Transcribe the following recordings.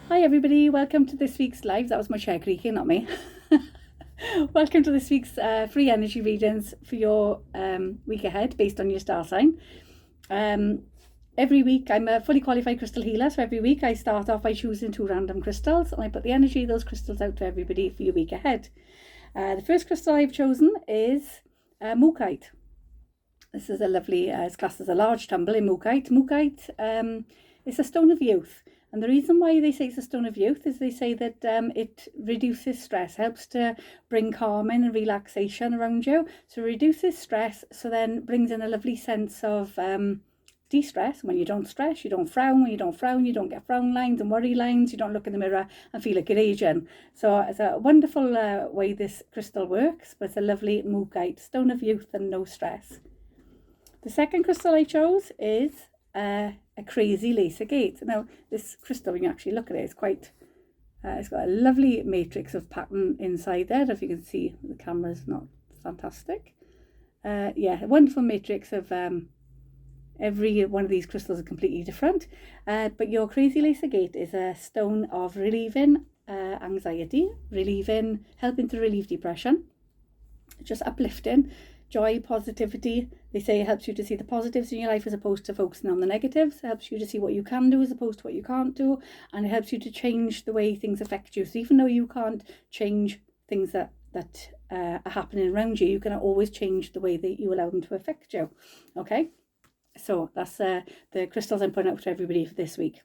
Hi everybody, welcome to this week's live. That was my chair creaking, not me. Welcome to this week's free energy readings for your week ahead based on your star sign. Every week I'm a fully qualified crystal healer, so every week I start off by choosing 2 random crystals and I put the energy of those crystals out to everybody for your week ahead. The first crystal I've chosen is Mookaite. This is a lovely, it's classed as a large tumble in Mookaite. Mookaite is a stone of youth. And the reason why they say it's a stone of youth is they say that it reduces stress, helps to bring calming and relaxation around you. So it reduces stress, so then brings in a lovely sense of de-stress. When you don't stress, you don't frown. When you don't frown, you don't get frown lines and worry lines. You don't look in the mirror and feel like you're aging. So it's a wonderful way this crystal works, but it's a lovely Mookaite, stone of youth and no stress. The second crystal I chose is a crazy lace agate. Now, this crystal, when you actually look at it, it's quite, it's got a lovely matrix of pattern inside there. If you can see, the camera's not fantastic. Yeah, a wonderful matrix of every one of these crystals is completely different. But your crazy lace agate is a stone of relieving anxiety, helping to relieve depression, just uplifting, joy, positivity. They say it helps you to see the positives in your life as opposed to focusing on the negatives. It helps you to see what you can do as opposed to what you can't do, and it helps you to change the way things affect you. So even though you can't change things that are happening around you, you can always change the way that you allow them to affect you. Okay, so that's the crystals I'm putting out to everybody for this week.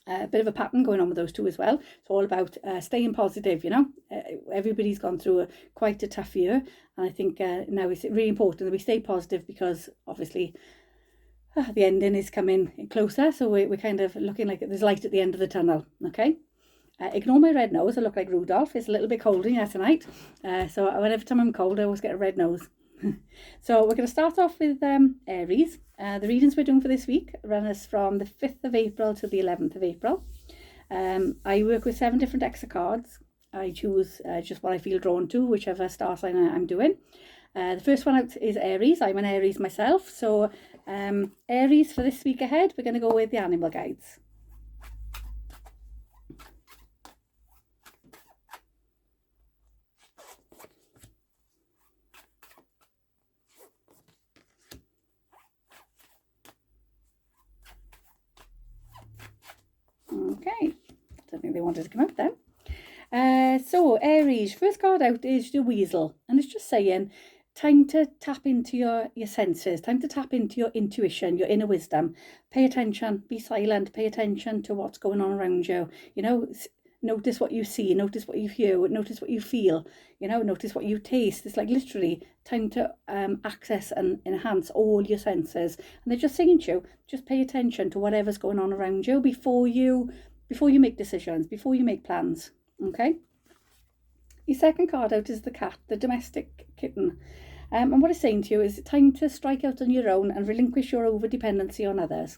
A bit of a pattern going on with those two as well. It's all about staying positive, you know. Everybody's gone through quite a tough year, and I think now it's really important that we stay positive, because obviously the ending is coming closer, so we're kind of looking like there's light at the end of the tunnel. Okay, ignore my red nose. I look like Rudolph. It's a little bit cold in here tonight, so whenever time I'm cold I always get a red nose. So we're going to start off with Aries. The readings we're doing for this week run us from the 5th of April to the 11th of April. I work with 7 different decks of cards. I choose just what I feel drawn to, whichever star sign I'm doing. The first one out is Aries. I'm an Aries myself. So Aries, for this week ahead, we're going to go with the animal guides. Okay, I don't think they wanted to come out then. So Aries, first card out is the weasel, and it's just saying time to tap into your senses, time to tap into your intuition, your inner wisdom. Pay attention, be silent, pay attention to what's going on around you. You know, notice what you see, notice what you hear, notice what you feel, you know, notice what you taste. It's like literally time to access and enhance all your senses. And they're just saying to you, just pay attention to whatever's going on around you before you make decisions, before you make plans. Okay, your second card out is the cat, the domestic kitten. And what it's saying to you is time to strike out on your own and relinquish your over dependency on others.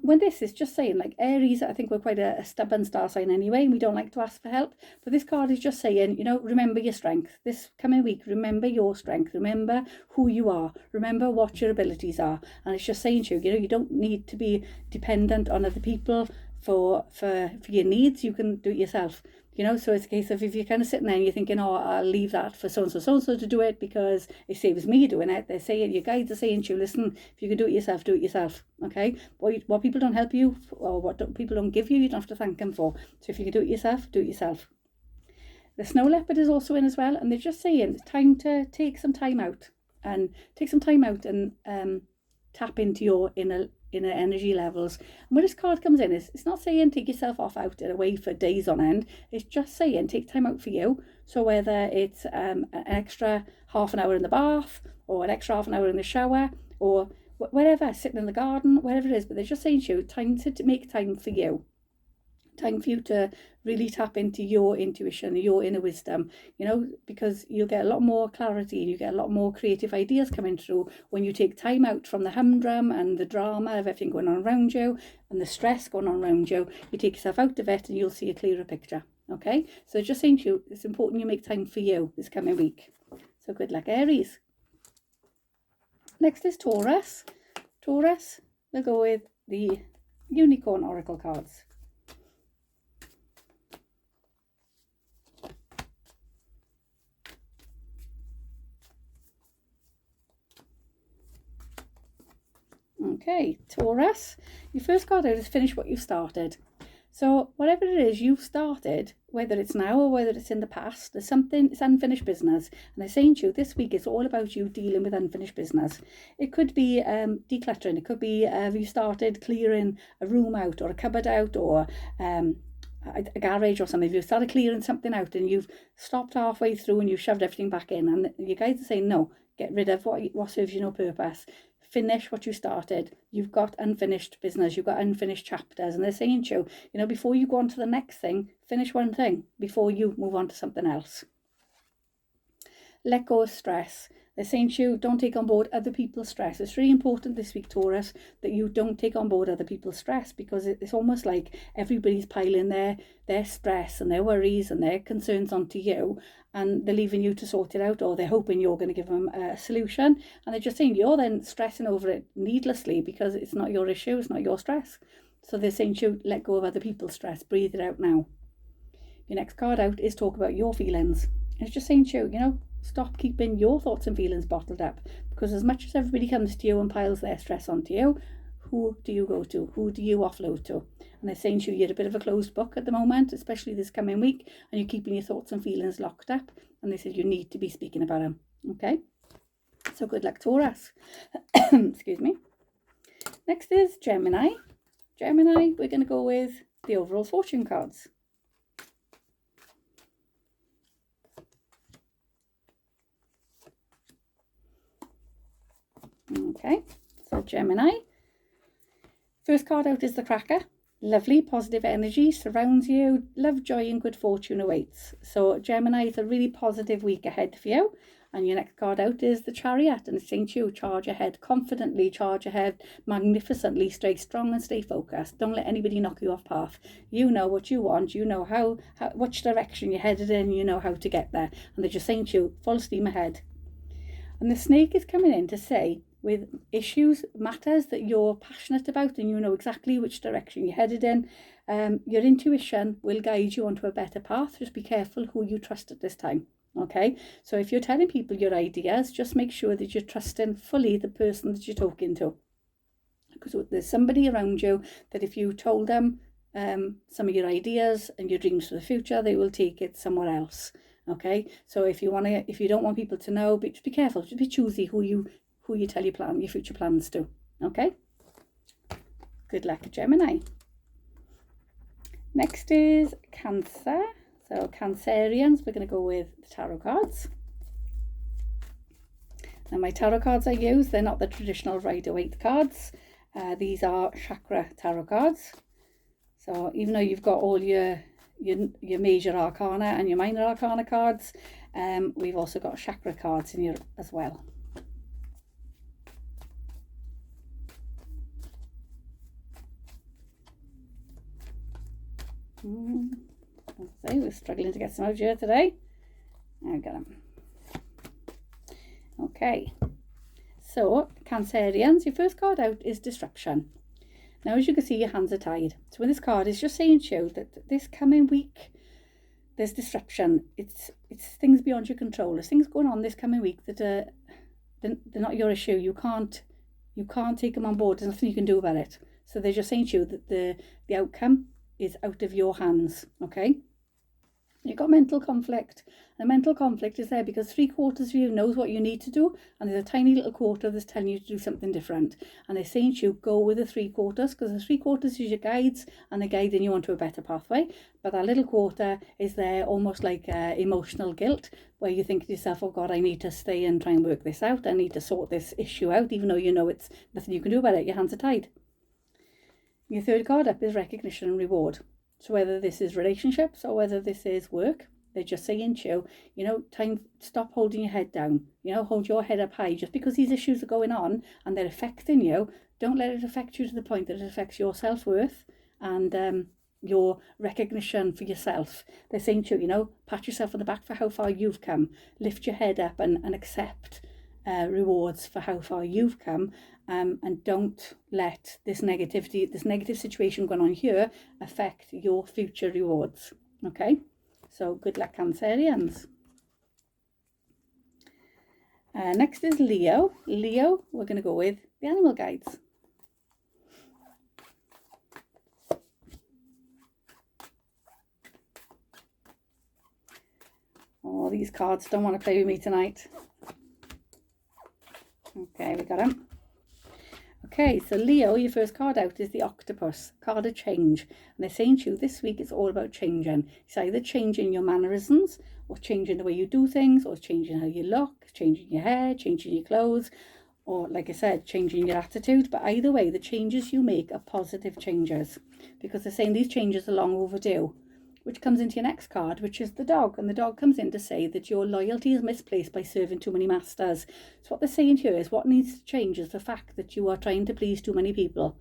When this is just saying, like Aries, I think we're quite a stubborn star sign anyway, and we don't like to ask for help. But this card is just saying, you know, remember your strength. This coming week, remember your strength. Remember who you are. Remember what your abilities are. And it's just saying to you, you know, you don't need to be dependent on other people for your needs. You can do it yourself. You know, so it's a case of if you're kind of sitting there and you're thinking, oh, I'll leave that for so-and-so to do it because it saves me doing it. They're saying, your guides are saying to you, listen, if you can do it yourself, do it yourself. Okay? What people don't help you or people don't give you, you don't have to thank them for. So if you can do it yourself, do it yourself. The snow leopard is also in as well. And they're just saying it's time to take some time out and tap into your inner energy levels. And where this card comes in is, it's not saying take yourself off out and away for days on end. It's just saying take time out for you. So whether it's an extra half an hour in the bath or an extra half an hour in the shower or wherever, sitting in the garden, whatever it is, but they're just saying to you, time to make time for you. Time for you to really tap into your intuition, your inner wisdom, you know, because you'll get a lot more clarity and you get a lot more creative ideas coming through when you take time out from the humdrum and the drama of everything going on around you and the stress going on around you. You take yourself out of it and you'll see a clearer picture. Okay, so just saying to you, it's important you make time for you this coming week. So good luck, Aries. Next is Taurus. Taurus, we'll go with the Unicorn Oracle cards. Okay, Taurus, your first card out is finish what you've started. So whatever it is you've started, whether it's now or whether it's in the past, there's something, it's unfinished business. And I'm saying to you, this week it's all about you dealing with unfinished business. It could be decluttering. It could be you started clearing a room out or a cupboard out or a garage or something. If you started clearing something out and you've stopped halfway through and you've shoved everything back in, and you guys are saying, no, get rid of what serves you no purpose. Finish what you started. You've got unfinished business. You've got unfinished chapters. And they're saying to you, before you go on to the next thing, finish one thing before you move on to something else. Let go of stress. They're saying to you, don't take on board other people's stress. It's really important this week, Taurus, that you don't take on board other people's stress, because it's almost like everybody's piling their stress and their worries and their concerns onto you, and they're leaving you to sort it out, or they're hoping you're going to give them a solution, and they're just saying you're then stressing over it needlessly because it's not your issue, it's not your stress. So they're saying to you, let go of other people's stress, breathe it out now. Your next card out is talk about your feelings. And it's just saying to you, stop keeping your thoughts and feelings bottled up, because as much as everybody comes to you and piles their stress onto you, who do you go to? Who do you offload to? And they're saying to you, you're a bit of a closed book at the moment, especially this coming week, and you're keeping your thoughts and feelings locked up. And they said you need to be speaking about them. Okay? So good luck, Taurus. Excuse me. Next is Gemini. Gemini, we're going to go with the overall fortune cards. Okay, so Gemini. First card out is the Cracker. Lovely, positive energy surrounds you. Love, joy and good fortune awaits. So Gemini, is a really positive week ahead for you. And your next card out is the Chariot. And it's saying to you, charge ahead confidently, charge ahead magnificently, stay strong and stay focused. Don't let anybody knock you off path. You know what you want. You know how which direction you're headed in. You know how to get there. And they're just saying to you, full steam ahead. And the Snake is coming in to say, with issues, matters that you're passionate about and you know exactly which direction you're headed in, your intuition will guide you onto a better path. Just be careful who you trust at this time. Okay, so if you're telling people your ideas, just make sure that you're trusting fully the person that you're talking to, because there's somebody around you that if you told them some of your ideas and your dreams for the future, they will take it somewhere else. Okay, so if you don't want people to know, just be careful, just be choosy who you tell your future plans to. Okay, good luck, Gemini. Next is Cancer. So Cancerians, we're going to go with the tarot cards. Now my tarot cards I use, they're not the traditional Rider-Waite cards. These are chakra tarot cards. So even though you've got all your major arcana and your minor arcana cards, we've also got chakra cards in here as well. So we're struggling to get some out here today. I got them. Okay, so Cancerians, your first card out is Disruption. Now, as you can see, your hands are tied. So when this card is just saying to you that this coming week, there's disruption. It's things beyond your control. There's things going on this coming week that they're not your issue. You can't take them on board. There's nothing you can do about it. So they're just saying to you that the outcome is out of your hands. Okay. You've got mental conflict. The mental conflict is there because 3/4 of you knows what you need to do, and there's a tiny little quarter that's telling you to do something different. And they're saying to you, go with the 3/4, because the 3/4 is your guides, and they're guiding you onto a better pathway. But that little quarter is there almost like emotional guilt, where you think to yourself, oh God, I need to stay and try and work this out. I need to sort this issue out, even though you know it's nothing you can do about it. Your hands are tied. Your third card up is recognition and reward. So whether this is relationships or whether this is work, they're just saying to you, stop holding your head down, hold your head up high. Just because these issues are going on and they're affecting you, don't let it affect you to the point that it affects your self-worth and your recognition for yourself. They're saying to you, pat yourself on the back for how far you've come, lift your head up and accept rewards for how far you've come, and don't let this negative situation going on here affect your future rewards. Okay, so good luck, Cancerians. Next is Leo. Leo, we're going to go with the animal guides. these cards don't want to play with me tonight. Okay, we got them. Okay, so Leo, your first card out is the Octopus, card of change. And they're saying to you this week it's all about changing. It's either changing your mannerisms, or changing the way you do things, or changing how you look, changing your hair, changing your clothes, or like I said, changing your attitude. But either way, the changes you make are positive changes, because they're saying these changes are long overdue. Which comes into your next card, which is the dog. And the dog comes in to say that your loyalty is misplaced by serving too many masters. So what they're saying here is what needs to change is the fact that you are trying to please too many people.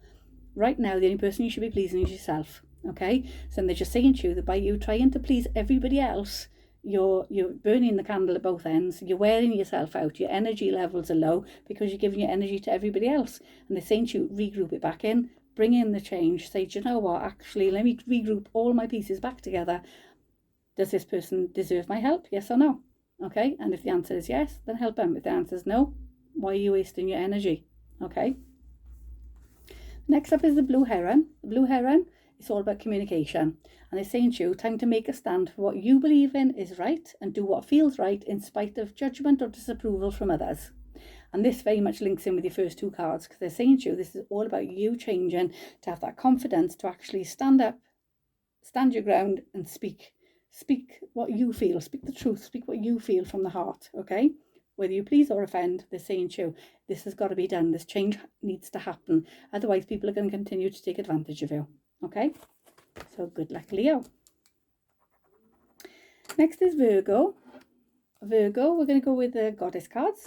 Right now, the only person you should be pleasing is yourself. Okay? So they're just saying to you that by you trying to please everybody else, you're burning the candle at both ends. You're wearing yourself out. Your energy levels are low because you're giving your energy to everybody else. And they're saying to you, regroup it back in. Bring in the change. Say, do you know what? Actually, let me regroup all my pieces back together. Does this person deserve my help? Yes or no? Okay. And if the answer is yes, then help them. If the answer is no, why are you wasting your energy? Okay. Next up is the Blue Heron. The Blue Heron is all about communication. And they're saying to you, time to make a stand for what you believe in is right and do what feels right in spite of judgment or disapproval from others. And this very much links in with your first two cards, because they're saying to you, this is all about you changing to have that confidence to actually stand up, stand your ground and speak. Speak what you feel, speak the truth, speak what you feel from the heart, okay? Whether you please or offend, they're saying to you, this has got to be done. This change needs to happen. Otherwise, people are going to continue to take advantage of you, okay? So good luck, Leo. Next is Virgo. Virgo, we're going to go with the Goddess cards.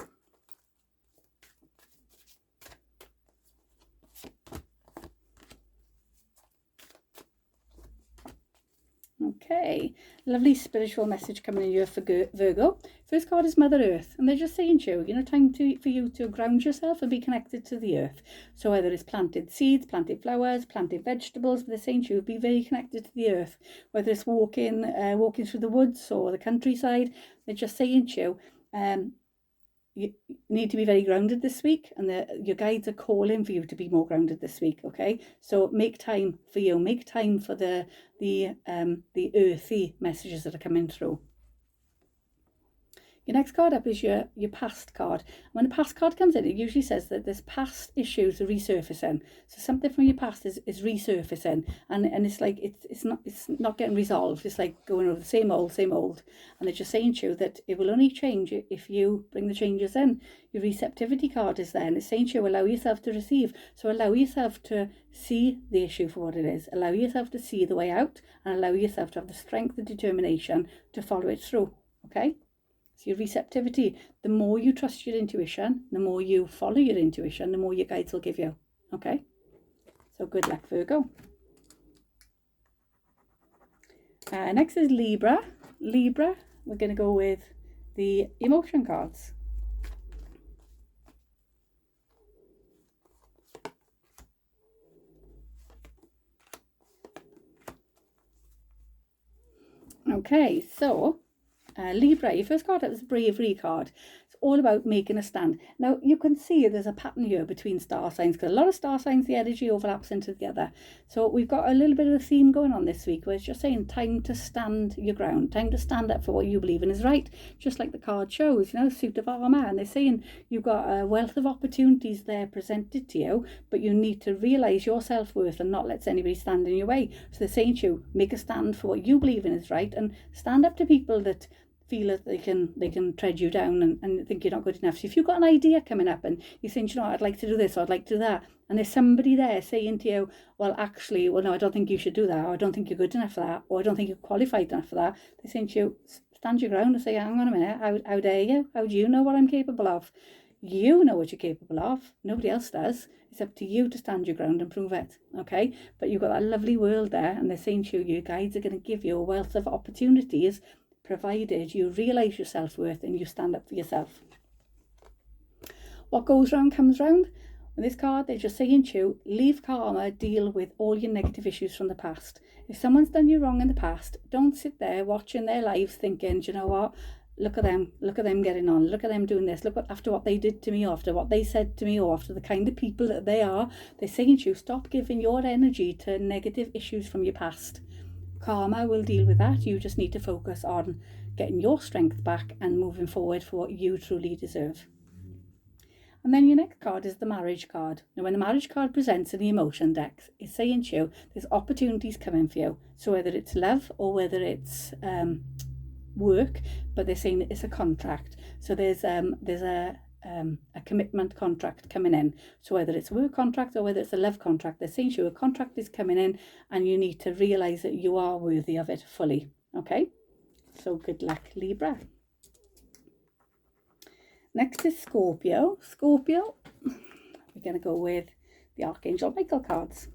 Okay, lovely spiritual message coming in here for Virgo. First card is Mother Earth, and they're just saying to you, time for you to ground yourself and be connected to the earth. So whether it's planted seeds, planted flowers, planted vegetables, they're saying to you, be very connected to the earth. Whether it's walking through the woods or the countryside, they're just saying to you, you need to be very grounded this week, and your guides are calling for you to be more grounded this week. Okay, so make time for you, make time for the earthy messages that are coming through. Your next card up is your past card. When a past card comes in, it usually says that there's past issues are resurfacing. So something from your past is resurfacing, and it's like it's not getting resolved. It's like going over the same old. And they're just saying to you that it will only change if you bring the changes in. Your receptivity card is there, and it's saying to you, allow yourself to receive. So allow yourself to see the issue for what it is. Allow yourself to see the way out, and allow yourself to have the strength and determination to follow it through. Okay? So your receptivity, the more you trust your intuition, the more you follow your intuition, the more your guides will give you. Okay? So good luck, Virgo. Next is Libra. Libra, we're going to go with the emotion cards. Okay, so Libra, your first card, it was a bravery card. It's all about making a stand. Now, you can see there's a pattern here between star signs, because a lot of star signs, the energy overlaps into together. So we've got a little bit of a theme going on this week, where it's just saying time to stand your ground, time to stand up for what you believe in is right, just like the card shows, suit of armour. And they're saying you've got a wealth of opportunities there presented to you, but you need to realise your self-worth and not let anybody stand in your way. So they're saying to you, make a stand for what you believe in is right, and stand up to people that feel that they can tread you down and think you're not good enough. So if you've got an idea coming up and you think, I'd like to do this, or I'd like to do that, and there's somebody there saying to you, no, I don't think you should do that, or I don't think you're good enough for that, or I don't think you're qualified enough for that, they're saying to you, stand your ground and say, hang on a minute, how dare you? How do you know what I'm capable of? You know what you're capable of. Nobody else does. It's up to you to stand your ground and prove it, okay? But you've got that lovely world there, and they're saying to you, your guides are going to give you a wealth of opportunities, provided you realise your self-worth and you stand up for yourself. What goes round comes round. With this card, they're just saying to you, leave karma, deal with all your negative issues from the past. If someone's done you wrong in the past, don't sit there watching their lives thinking, do you know what, look at them getting on, look at them doing this, after what they did to me, or after what they said to me, or after the kind of people that they are. They're saying to you, stop giving your energy to negative issues from your past. Karma will deal with that. You just need to focus on getting your strength back and moving forward for what you truly deserve. And then your next card is the marriage card. Now, when the marriage card presents in the emotion deck, it's saying to you, there's opportunities coming for you. So whether it's love or whether it's work, but they're saying it's a contract. So there's a commitment contract coming in. So whether it's a work contract or whether it's a love contract, they're saying to you a contract is coming in and you need to realise that you are worthy of it fully. Okay? So good luck, Libra. Next is Scorpio. Scorpio, we're going to go with the Archangel Michael cards.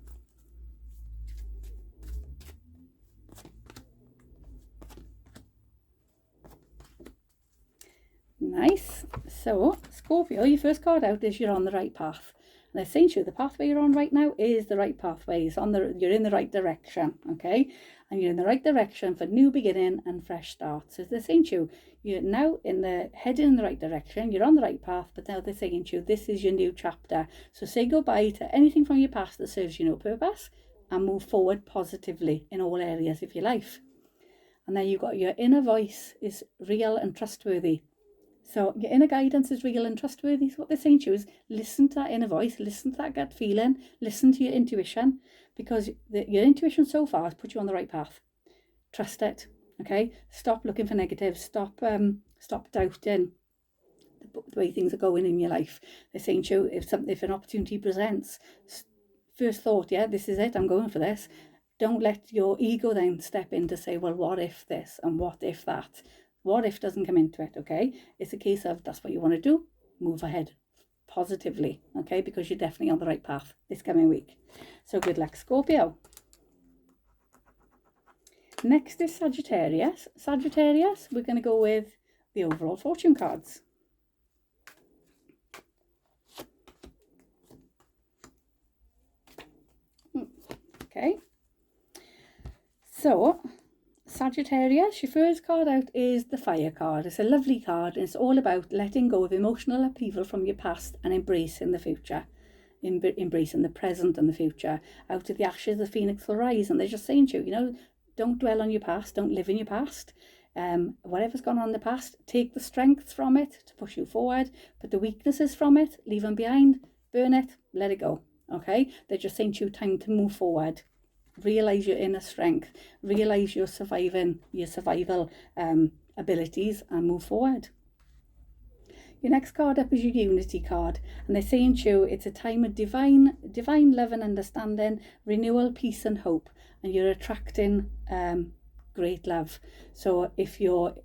Nice. So, Scorpio, your first card out is you're on the right path. And they're saying to you, the pathway you're on right now is the right pathway. You're in the right direction, okay? And you're in the right direction for new beginning and fresh starts. So they're saying to you, you're now heading in the right direction, you're on the right path, but now they're saying to you, this is your new chapter. So say goodbye to anything from your past that serves you no purpose and move forward positively in all areas of your life. And then you've got your inner voice is real and trustworthy. So your inner guidance is real and trustworthy. So what they're saying to you is listen to that inner voice, listen to that gut feeling, listen to your intuition, because your intuition so far has put you on the right path. Trust it, okay? Stop looking for negatives. Stop doubting the way things are going in your life. They're saying to you, if an opportunity presents, first thought, yeah, this is it, I'm going for this. Don't let your ego then step in to say, well, what if this and what if that? What if doesn't come into it, okay? It's a case of that's what you want to do, move ahead positively, okay? Because you're definitely on the right path this coming week. So good luck, Scorpio. Next is Sagittarius. Sagittarius, we're going to go with the overall fortune cards. Okay. So, Sagittarius, your first card out is the Fire card. It's a lovely card and it's all about letting go of emotional upheaval from your past and embracing the future, embracing the present and the future. Out of the ashes the phoenix will rise, and they're just saying to you, don't dwell on your past, don't live in your past. Whatever's gone on in the past, take the strengths from it to push you forward, but the weaknesses from it, leave them behind, burn it, let it go. Okay, they're just saying to you, time to move forward. Realise your inner strength, realise your survival abilities, and move forward. Your next card up is your Unity card, and they're saying to you, it's a time of divine love and understanding, renewal, peace and hope, and you're attracting great love. So if you're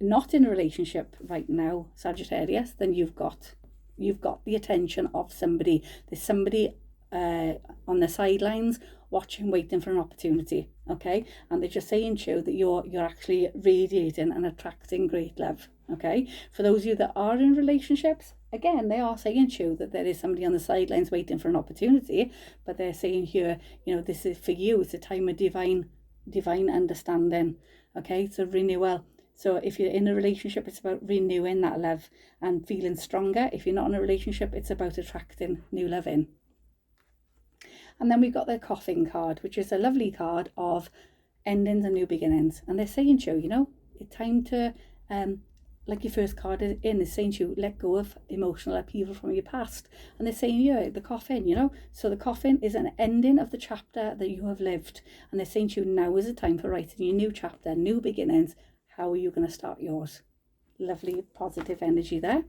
not in a relationship right now, Sagittarius, then you've got the attention of somebody. There's somebody on the sidelines watching, waiting for an opportunity, okay? And they're just saying to you that you're actually radiating and attracting great love, okay? For those of you that are in relationships, again, they are saying to you that there is somebody on the sidelines waiting for an opportunity, but they're saying here, this is for you. It's a time of divine understanding, okay? It's a renewal. So if you're in a relationship, it's about renewing that love and feeling stronger. If you're not in a relationship, it's about attracting new love in. And then we've got the Coffin card, which is a lovely card of endings and new beginnings. And they're saying to you, it's time to, like your first card is saying to you, let go of emotional upheaval from your past. And they're saying, the coffin, so the coffin is an ending of the chapter that you have lived. And they're saying to you, now is the time for writing your new chapter, new beginnings. How are you going to start yours? Lovely positive energy there.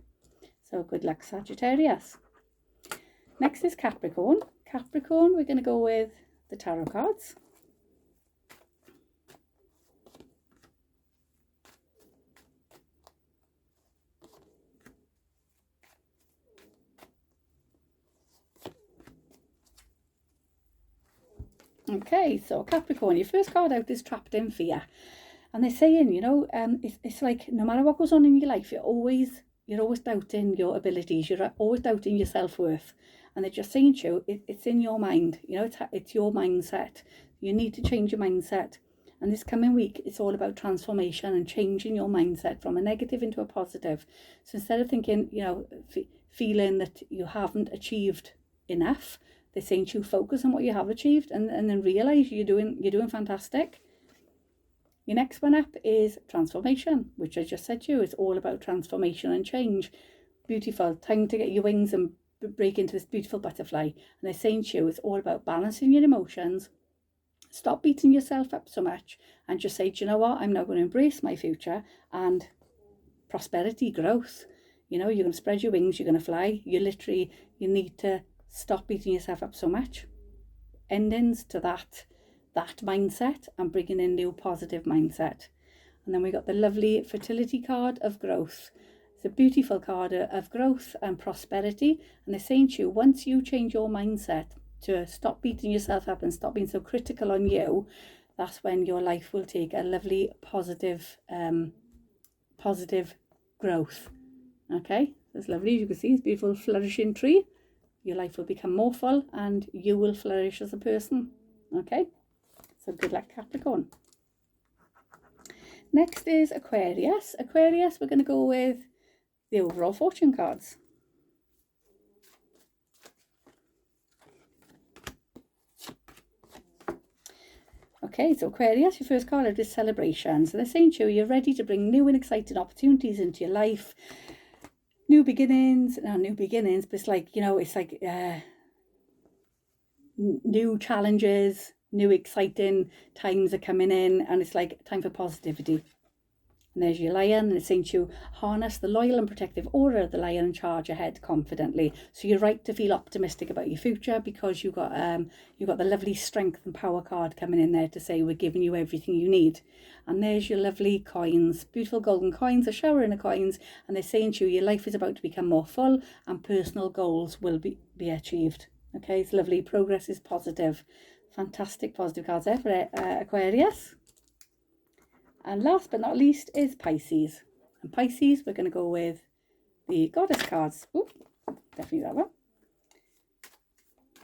So good luck, Sagittarius. Next is Capricorn. Capricorn, we're going to go with the tarot cards. Okay, so Capricorn, your first card out is Trapped in Fear. And they're saying, it's like no matter what goes on in your life, you're always doubting your abilities. You're always doubting your self-worth. And they're just saying to you, it's in your mind. It's your mindset. You need to change your mindset. And this coming week, it's all about transformation and changing your mindset from a negative into a positive. So instead of thinking, feeling that you haven't achieved enough, they're saying to you, focus on what you have achieved and then realise you're doing fantastic. Your next one up is transformation, which I just said to you. It's all about transformation and change. Beautiful. Time to get your wings and break into this beautiful butterfly. And they're saying to you, it's all about balancing your emotions. Stop beating yourself up so much and just say, do you know what? I'm now going to embrace my future and prosperity, growth. You know, you're going to spread your wings, you're going to fly. You need to stop beating yourself up so much. Endings to that mindset and bringing in new positive mindset. And then we got the lovely fertility card of growth. It's a beautiful card of growth and prosperity. And they're saying to you, once you change your mindset to stop beating yourself up and stop being so critical on you, that's when your life will take a lovely positive growth. Okay, it's lovely. You can see it's a beautiful flourishing tree. Your life will become more full and you will flourish as a person. Okay, so good luck, Capricorn. Next is Aquarius. Aquarius, we're going to go with the overall fortune cards. Okay, so Aquarius, your first card is celebration. So they're saying to you, you're ready to bring new and exciting opportunities into your life. New beginnings, but it's like, you know, it's like new challenges, new exciting times are coming in, and it's like time for positivity. And there's your lion, and it's saying to you, harness the loyal and protective aura of the lion and charge ahead confidently. So you're right to feel optimistic about your future because you've got the lovely strength and power card coming in there to say we're giving you everything you need. And there's your lovely coins, beautiful golden coins, a shower in the coins, and they're saying to you, your life is about to become more full and personal goals will be achieved. Okay, it's lovely. Progress is positive. Fantastic positive cards there for Aquarius. And last but not least is Pisces. And Pisces, we're going to go with the goddess cards. Ooh, definitely that one.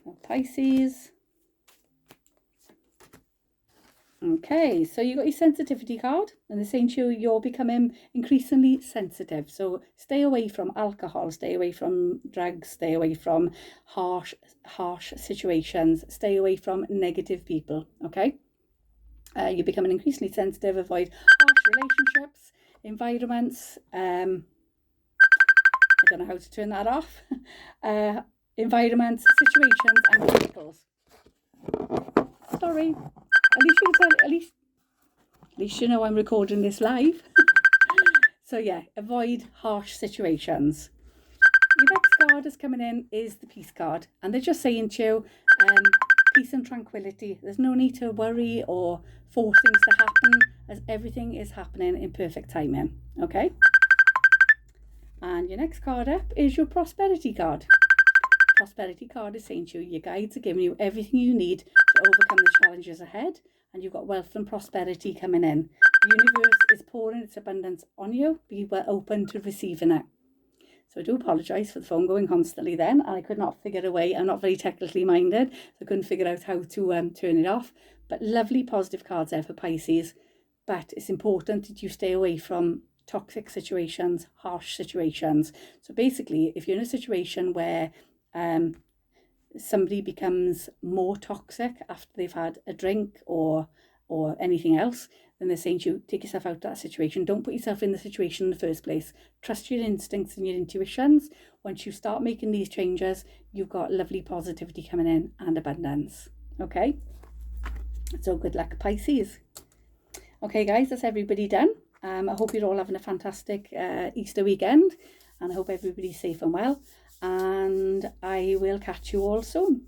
And Pisces. Okay, so you got your sensitivity card, and they're saying to you, you're becoming increasingly sensitive. So stay away from alcohol, stay away from drugs, stay away from harsh situations, stay away from negative people. Okay. You're becoming increasingly sensitive, avoid harsh relationships, environments, I don't know how to turn that off, environments, situations and chemicals. Sorry, at least you can tell, at least you know I'm recording this live. So yeah, avoid harsh situations. Your next card is coming in is the peace card, and they're just saying to you, peace and tranquility. There's no need to worry or force things to happen, as everything is happening in perfect timing. Okay, and your next card up is your prosperity card. Prosperity card is saying to you, your guides are giving you everything you need to overcome the challenges ahead, and you've got wealth and prosperity coming in. The universe is pouring its abundance on you. Be well open to receiving it. So I do apologise for the phone going constantly then, and I could not figure a way. I'm not very technically minded, so I couldn't figure out how to turn it off. But lovely positive cards there for Pisces. But it's important that you stay away from toxic situations, harsh situations. So basically, if you're in a situation where somebody becomes more toxic after they've had a drink or anything else, then they're saying to you, take yourself out of that situation. Don't put yourself in the situation in the first place. Trust your instincts and your intuitions. Once you start making these changes, you've got lovely positivity coming in and abundance. Okay, so good luck, Pisces. Okay guys, that's everybody done. I hope you're all having a fantastic Easter weekend, and I hope everybody's safe and well, and I will catch you all soon.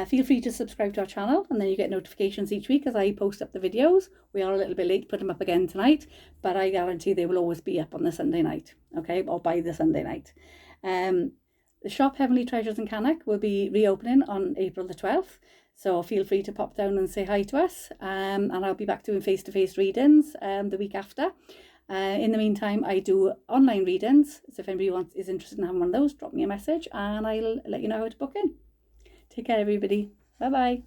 Feel free to subscribe to our channel, and then you get notifications each week as I post up the videos. We are a little bit late to put them up again tonight, but I guarantee they will always be up on the Sunday night, okay, or by the Sunday night. The shop Heavenly Treasures in Cannock will be reopening on April the 12th, so feel free to pop down and say hi to us, and I'll be back doing face-to-face readings the week after. In the meantime, I do online readings, so if anybody is interested in having one of those, drop me a message and I'll let you know how to book in. Take care, everybody. Bye-bye.